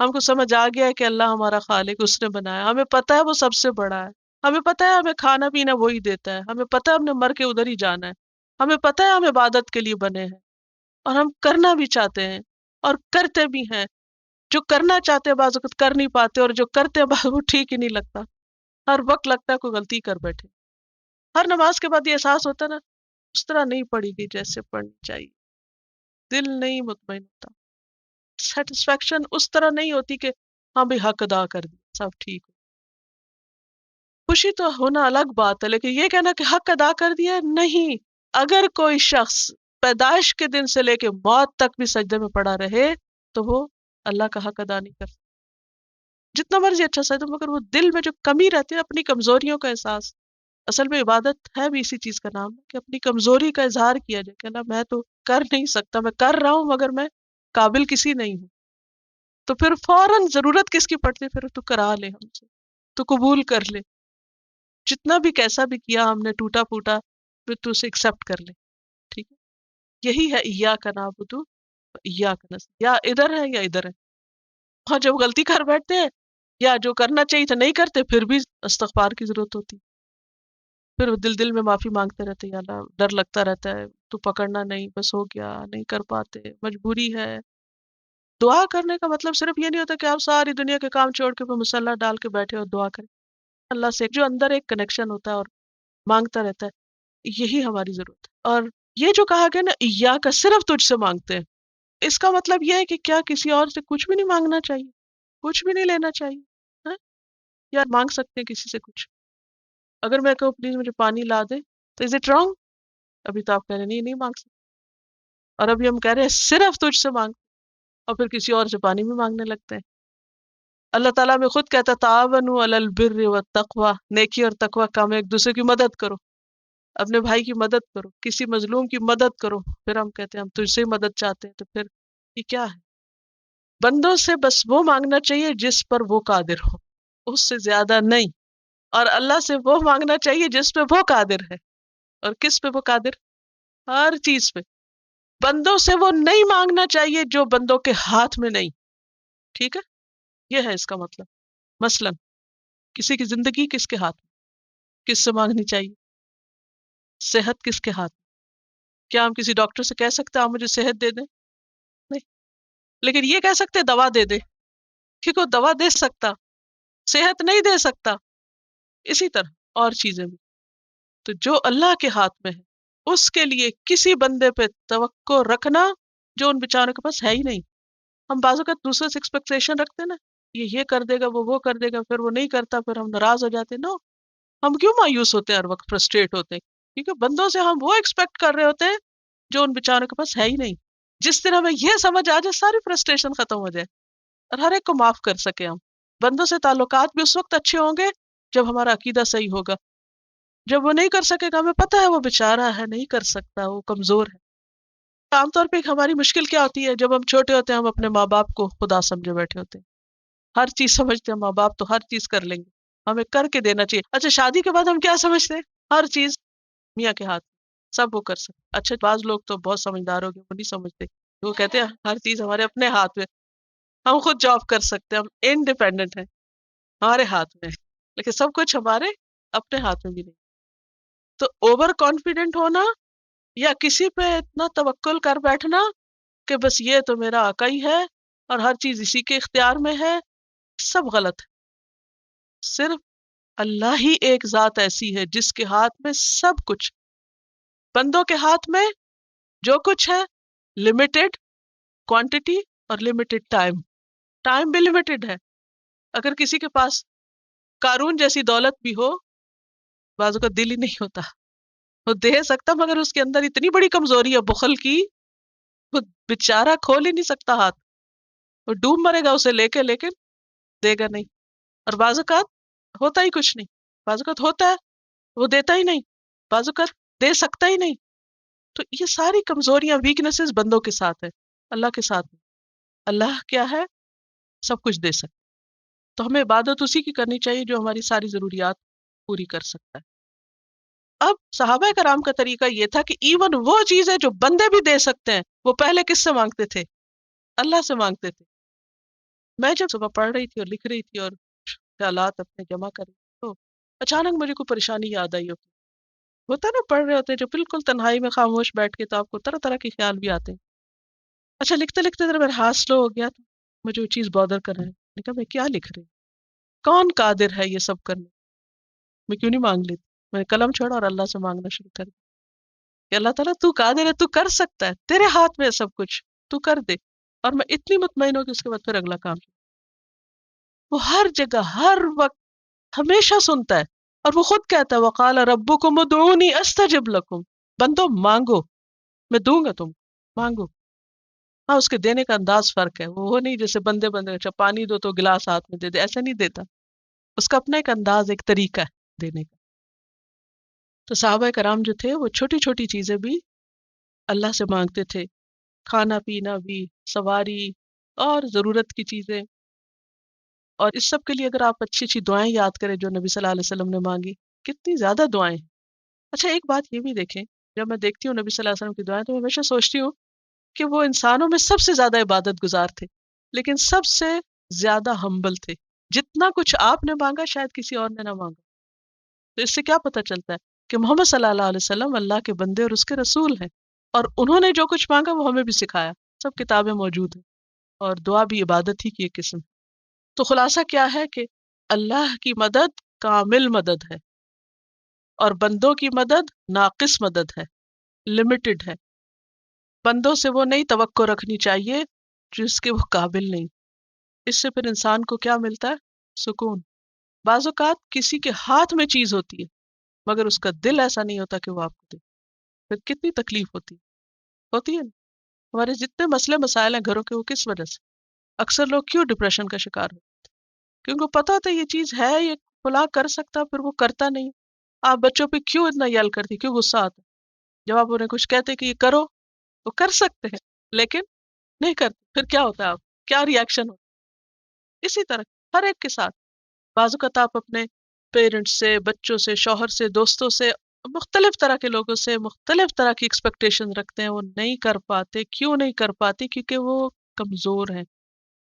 ہم کو سمجھ آ گیا ہے کہ اللہ ہمارا خالق، اس نے بنایا، ہمیں پتہ ہے وہ سب سے بڑا ہے، ہمیں پتہ ہے ہمیں کھانا پینا وہی دیتا ہے، ہمیں پتہ ہے ہم نے مر کے ادھر ہی جانا ہے، ہمیں پتہ ہے ہم عبادت کے لیے بنے ہیں، اور ہم کرنا بھی چاہتے ہیں اور کرتے بھی ہیں۔ جو کرنا چاہتے ہیں بعض وقت کر نہیں پاتے، اور جو کرتے ہیں وہ ٹھیک ہی نہیں لگتا، ہر وقت لگتا ہے کوئی غلطی کر بیٹھے۔ ہر نماز کے بعد یہ احساس ہوتا ہے نا، اس طرح نہیں پڑھی گئی جیسے پڑھنی چاہیے، دل نہیں مطمئن ہوتا، سیٹسفیکشن اس طرح نہیں ہوتی کہ ہاں بھی حق ادا کر دیا سب ٹھیک ہو۔ خوشی تو ہونا الگ بات ہے، لیکن یہ کہنا کہ حق ادا کر دیا، نہیں۔ اگر کوئی شخص پیدائش کے دن سے لے کے موت تک بھی سجدے میں پڑا رہے تو وہ اللہ کا حق ادا نہیں کر سکتا، جتنا مرضی اچھا سجدہ، مگر وہ دل میں جو کمی رہتی ہے، اپنی کمزوریوں کا احساس۔ اصل میں عبادت ہے بھی اسی چیز کا نام ہے کہ اپنی کمزوری کا اظہار کیا جائے کہ اللہ میں تو کر نہیں سکتا، میں کر رہا ہوں مگر میں قابل کسی نہیں ہوں، تو پھر فوراً ضرورت کس کی پڑتی ہے؟ پھر تو کرا لے ہم سے، تو قبول کر لے، جتنا بھی کیسا بھی کیا ہم نے ٹوٹا پھوٹا، پھر تو اسے ایکسپٹ کر لے، ٹھیک ہے؟ یہی ہے ایاک نعبد و ایاک نستعین، یا ادھر ہے یا ادھر ہے۔ ہاں جب غلطی کر بیٹھتے ہیں یا جو کرنا چاہیے تھا نہیں کرتے، پھر بھی استغفار کی ضرورت ہوتی، پھر وہ دل دل میں معافی مانگتے رہتے، یا اللہ ڈر لگتا رہتا ہے تو پکڑنا نہیں، بس ہو گیا نہیں کر پاتے، مجبوری ہے۔ دعا کرنے کا مطلب صرف یہ نہیں ہوتا کہ آپ ساری دنیا کے کام چھوڑ کے وہ مصلی ڈال کے بیٹھے اور دعا کریں، اللہ سے جو اندر ایک کنیکشن ہوتا ہے اور مانگتا رہتا ہے، یہی ہماری ضرورت ہے۔ اور یہ جو کہا گیا نا یا کا صرف تجھ سے مانگتے ہیں، اس کا مطلب یہ ہے کہ کیا کسی اور سے کچھ بھی نہیں مانگنا چاہیے، کچھ بھی نہیں لینا چاہیے؟ ہاں؟ یا مانگ سکتے ہیں کسی سے کچھ؟ اگر میں کہوں پلیز مجھے پانی لا دے تو از اٹ رانگ؟ ابھی تو آپ کہہ رہے ہیں نہیں نہیں مانگ سکتے، اور ابھی ہم کہہ رہے ہیں صرف تجھ سے مانگ، اور پھر کسی اور سے پانی بھی مانگنے لگتے ہیں۔ اللہ تعالیٰ میں خود کہتا تعاونوا علی البر والتقوی، نیکی اور تقوی کام میں ایک دوسرے کی مدد کرو، اپنے بھائی کی مدد کرو، کسی مظلوم کی مدد کرو، پھر ہم کہتے ہیں ہم تجھ سے ہی مدد چاہتے ہیں، تو پھر یہ کیا ہے؟ بندوں سے بس وہ مانگنا چاہیے جس پر وہ قادر ہو، اس سے زیادہ نہیں، اور اللہ سے وہ مانگنا چاہیے جس پہ وہ قادر ہے، اور کس پہ وہ قادر؟ ہر چیز پہ۔ بندوں سے وہ نہیں مانگنا چاہیے جو بندوں کے ہاتھ میں نہیں، ٹھیک ہے؟ یہ ہے اس کا مطلب۔ مثلا کسی کی زندگی کس کے ہاتھ میں، کس سے مانگنی چاہیے؟ صحت کس کے ہاتھ میں؟ کیا ہم کسی ڈاکٹر سے کہہ سکتے ہیں آپ مجھے صحت دے دیں؟ نہیں، لیکن یہ کہہ سکتے دوا دے دے، کیونکہ وہ دوا دے سکتا، صحت نہیں دے سکتا۔ اسی طرح اور چیزیں بھی، تو جو اللہ کے ہاتھ میں ہے اس کے لیے کسی بندے پہ توقع رکھنا جو ان بیچاروں کے پاس ہے ہی نہیں۔ ہم بعض اوقات دوسرے سے ایکسپیکٹیشن رکھتے ہیں نا، یہ کر دے گا، وہ کر دے گا، پھر وہ نہیں کرتا، پھر ہم ناراض ہو جاتے ہیں۔ نو، ہم کیوں مایوس ہوتے ہیں ہر وقت، فرسٹریٹ ہوتے ہیں؟ کیونکہ بندوں سے ہم وہ ایکسپیکٹ کر رہے ہوتے ہیں جو ان بیچاروں کے پاس ہے ہی نہیں۔ جس دن ہمیں یہ سمجھ آ جائے ساری فرسٹریشن ختم ہو جائے اور ہر ایک کو معاف کر سکے ہم۔ بندوں سے تعلقات بھی اس وقت اچھے ہوں گے جب ہمارا عقیدہ صحیح ہوگا۔ جب وہ نہیں کر سکے گا، ہمیں پتہ ہے وہ بیچارہ ہے، نہیں کر سکتا، وہ کمزور ہے۔ عام طور پہ ہماری مشکل کیا ہوتی ہے؟ جب ہم چھوٹے ہوتے ہیں ہم اپنے ماں باپ کو خدا سمجھے بیٹھے ہوتے ہیں، ہر چیز سمجھتے ہیں، ماں باپ تو ہر چیز کر لیں گے، ہمیں کر کے دینا چاہیے۔ اچھا شادی کے بعد ہم کیا سمجھتے ہیں؟ ہر چیز میاں کے ہاتھ، سب وہ کر سکتے۔ اچھا بعض لوگ تو بہت سمجھدار ہو گئے، وہ نہیں سمجھتے، وہ کہتے ہیں ہر چیز ہمارے اپنے ہاتھ میں، ہم خود جاب کر سکتے ہیں، ہم انڈیپینڈنٹ ہیں، ہمارے ہاتھ میں ہے، لیکن سب کچھ ہمارے اپنے ہاتھ میں بھی نہیں۔ تو اوور کانفیڈنٹ ہونا یا کسی پہ اتنا توکل کر بیٹھنا کہ بس یہ تو میرا آقا ہی ہے اور ہر چیز اسی کے اختیار میں ہے، سب غلط ہے۔ صرف اللہ ہی ایک ذات ایسی ہے جس کے ہاتھ میں سب کچھ، بندوں کے ہاتھ میں جو کچھ ہے لمیٹڈ کوانٹٹی اور لمیٹڈ ٹائم، ٹائم بھی لمیٹڈ ہے۔ اگر کسی کے پاس قارون جیسی دولت بھی ہو، بازو کا دل ہی نہیں ہوتا، وہ دے سکتا مگر اس کے اندر اتنی بڑی کمزوری ہے بخل کی، وہ بیچارہ کھول ہی نہیں سکتا ہاتھ، وہ ڈوب مرے گا اسے لے کے، لیکن دے گا نہیں۔ اور بعض اوقات ہوتا ہی کچھ نہیں، بعض اوقات ہوتا ہے وہ دیتا ہی نہیں، بعض اوقات دے سکتا ہی نہیں۔ تو یہ ساری کمزوریاں، ویکنیسز بندوں کے ساتھ ہے، اللہ کے ساتھ نہیں۔ اللہ کیا ہے؟ سب کچھ دے سکتا، تو ہمیں عبادت اسی کی کرنی چاہیے جو ہماری ساری ضروریات پوری کر سکتا ہے۔ اب صحابہ کرام کا طریقہ یہ تھا کہ ایون وہ چیزیں جو بندے بھی دے سکتے ہیں وہ پہلے کس سے مانگتے تھے؟ اللہ سے مانگتے تھے۔ میں جب صبح پڑھ رہی تھی اور لکھ رہی تھی اور خیالات اپنے جمع کر رہی تھی، تو اچانک مجھے کوئی پریشانی یاد آئی ہوتا ہے نا، پڑھ رہے ہوتے ہیں جو بالکل تنہائی میں خاموش بیٹھ کے، تو آپ کو طرح طرح کے خیال بھی آتے ہیں. اچھا لکھتے لکھتے ذرا میرا ہاتھ سلو ہو گیا، تو مجھے وہ چیز بادر کر رہا ہے. میں نے کہا میں کیا لکھ رہی ہوں؟ کون قادر ہے یہ سب کرنے؟ میں کیوں نہیں مانگ لیتی؟ میں نے قلم چھوڑا اور اللہ سے مانگنا شروع کر دیا کہ اللہ تعالیٰ تو قادر ہے، تو کر سکتا ہے، تیرے ہاتھ میں ہے سب کچھ، تو کر دے. اور میں اتنی مطمئن ہوں کہ اس کے بعد پھر اگلا کام. وہ ہر جگہ ہر وقت ہمیشہ سنتا ہے، اور وہ خود کہتا ہے وقال ربکم ادعونی استجب لکم. بندو مانگو، میں دوں گا، تم مانگو. ہاں اس کے دینے کا انداز فرق ہے، وہ نہیں جیسے بندے بندے اچھا پانی دو تو گلاس ہاتھ میں دے دے، ایسا نہیں دیتا. اس کا اپنا ایک انداز، ایک طریقہ ہے دینے کا. تو صحابہ کرام جو تھے وہ چھوٹی چھوٹی چیزیں بھی اللہ سے مانگتے تھے، کھانا پینا بھی، سواری اور ضرورت کی چیزیں. اور اس سب کے لیے اگر آپ اچھی اچھی دعائیں یاد کریں جو نبی صلی اللہ علیہ وسلم نے مانگی، کتنی زیادہ دعائیں. اچھا ایک بات یہ بھی دیکھیں، جب میں دیکھتی ہوں نبی صلی اللہ علیہ وسلم کی دعائیں، تو میں ہمیشہ سوچتی ہوں کہ وہ انسانوں میں سب سے زیادہ عبادت گزار تھے، لیکن سب سے زیادہ ہمبل تھے. جتنا کچھ آپ نے مانگا شاید کسی اور نے نہ مانگا. تو اس سے کیا پتہ چلتا ہے کہ محمد صلی اللہ علیہ وسلم اللہ کے بندے اور اس کے رسول ہیں، اور انہوں نے جو کچھ مانگا وہ ہمیں بھی سکھایا. سب کتابیں موجود ہیں، اور دعا بھی عبادت ہی کی ایک قسم. تو خلاصہ کیا ہے کہ اللہ کی مدد کامل مدد ہے، اور بندوں کی مدد ناقص مدد ہے، لمیٹڈ ہے. بندوں سے وہ نہیں توقع رکھنی چاہیے جس کے وہ قابل نہیں. اس سے پھر انسان کو کیا ملتا ہے؟ سکون. بعض اوقات کسی کے ہاتھ میں چیز ہوتی ہے مگر اس کا دل ایسا نہیں ہوتا کہ وہ آپ کو دے، پھر کتنی تکلیف ہوتی ہے نا. ہمارے جتنے مسئلے مسائل ہیں گھروں کے، وہ کس وجہ سے؟ اکثر لوگ کیوں ڈپریشن کا شکار ہوتے ہیں؟ کیونکہ پتہ ہوتا ہے یہ چیز ہے، یہ فلاں کر سکتا، پھر وہ کرتا نہیں. آپ بچوں پہ کیوں اتنا یل کرتی، کیوں غصہ آتا؟ جب آپ انہیں کچھ کہتے کہ یہ کرو، وہ کر سکتے ہیں لیکن نہیں کرتے، پھر کیا ہوتا ہے؟ آپ کیا ریئیکشن ہوتا ہے؟ اسی طرح ہر ایک کے ساتھ. بعض اوقات آپ اپنے پیرنٹس سے، بچوں سے، شوہر سے، دوستوں سے، مختلف طرح کے لوگوں سے مختلف طرح کی ایکسپیکٹیشن رکھتے ہیں. وہ نہیں کر پاتے. کیوں نہیں کر پاتے؟ کیونکہ وہ کمزور ہیں،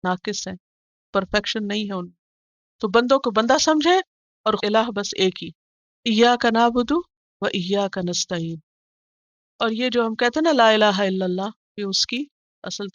ناقص ہیں، پرفیکشن نہیں ہے ان میں. تو بندوں کو بندہ سمجھے، اور الہ بس ایک ہی، ایاک نعبد و ایاک نستعین. اور یہ جو ہم کہتے ہیں نا لا الہ الا اللہ، یہ اس کی اصل